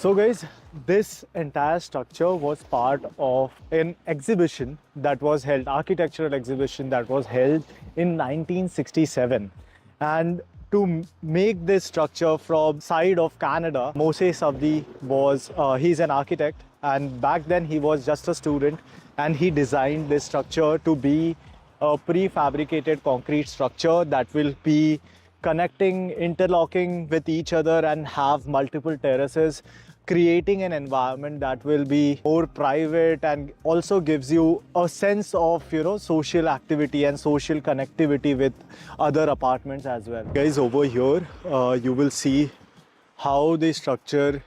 So guys, this entire structure was part of an exhibition that was held, architectural exhibition that was held in 1967. And to make this structure from side of Canada, Moses Sabdi was, he's an architect, and back then he was just a student, and he designed this structure to be a prefabricated concrete structure that will be connecting, interlocking with each other and have multiple terraces, creating an environment that will be more private and also gives you a sense of, social activity and social connectivity with other apartments as well. Guys, over here, you will see how the structure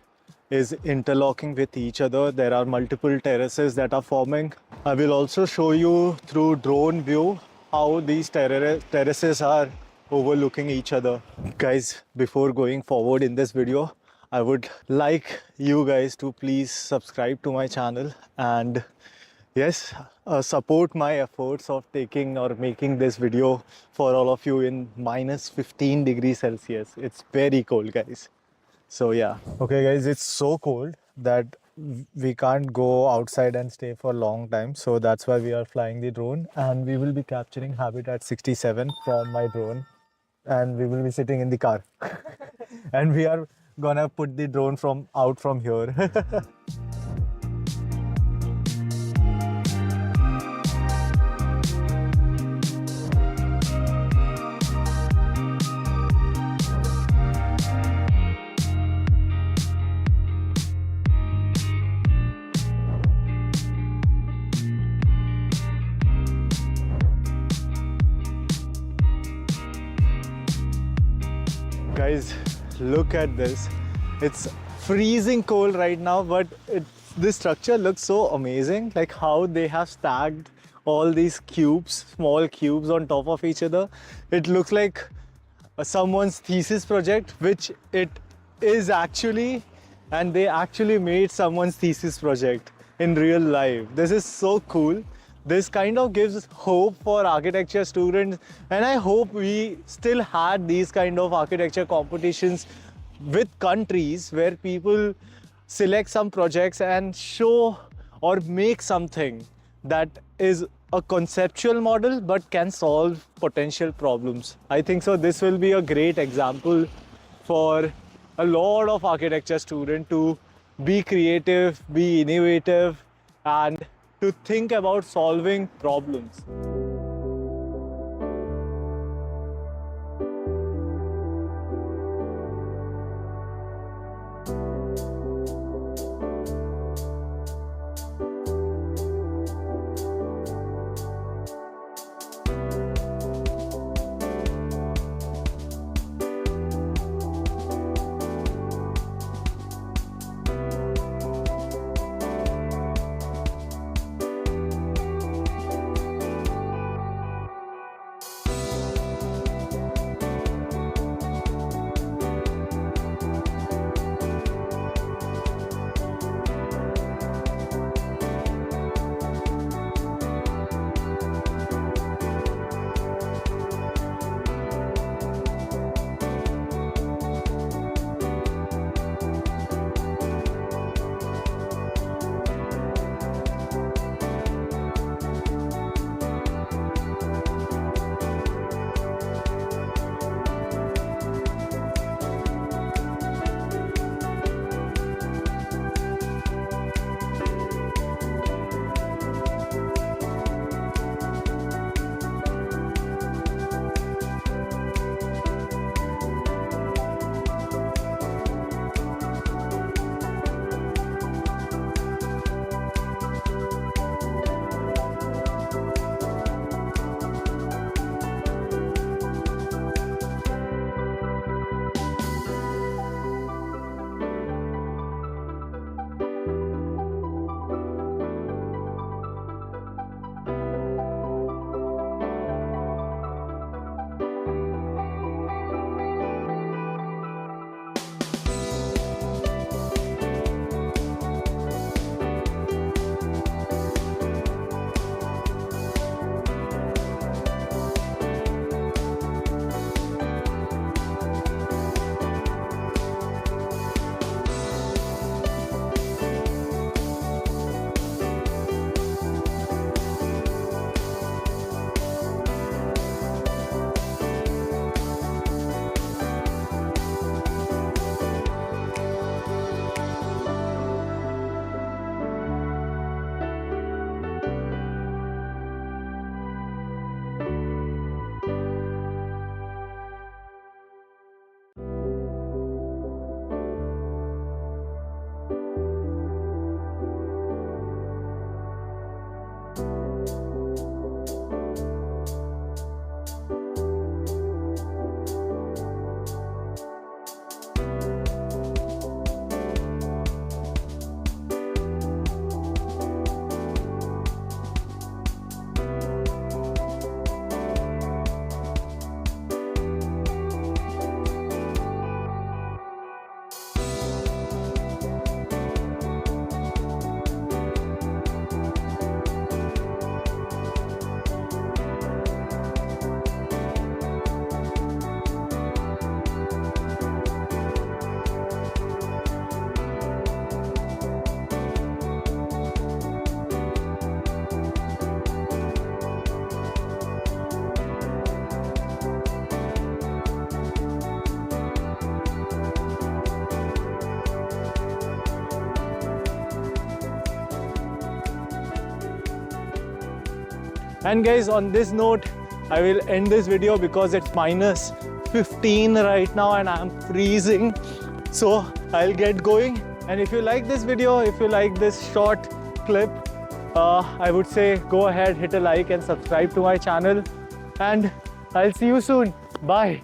is interlocking with each other. There are multiple terraces that are forming. I will also show you through drone view how these terraces are overlooking each other. Guys, before going forward in this video, I would like you guys to please subscribe to my channel and yes, support my efforts of taking or making this video for all of you in minus 15 degrees Celsius. It's very cold, guys. So yeah. Okay guys, it's so cold that we can't go outside and stay for a long time. So that's why we are flying the drone, and we will be capturing habitat 67 from my drone, and we will be sitting in the car and we are gonna put the drone out from here. Guys, look at this. It's freezing cold right now, but this structure looks so amazing. Like how they have stacked all these cubes, small cubes on top of each other. It looks like someone's thesis project, which it is actually, and they actually made someone's thesis project in real life. This is so cool. This kind of gives hope for architecture students, and I hope we still had these kind of architecture competitions with countries where people select some projects and show or make something that is a conceptual model but can solve potential problems. I think so this will be a great example for a lot of architecture students to be creative, be innovative, and to think about solving problems. And guys, on this note, I will end this video because it's minus 15 right now and I'm freezing. So I'll get going. And if you like this video, if you like this short clip, I would say go ahead, hit a like and subscribe to my channel. And I'll see you soon. Bye.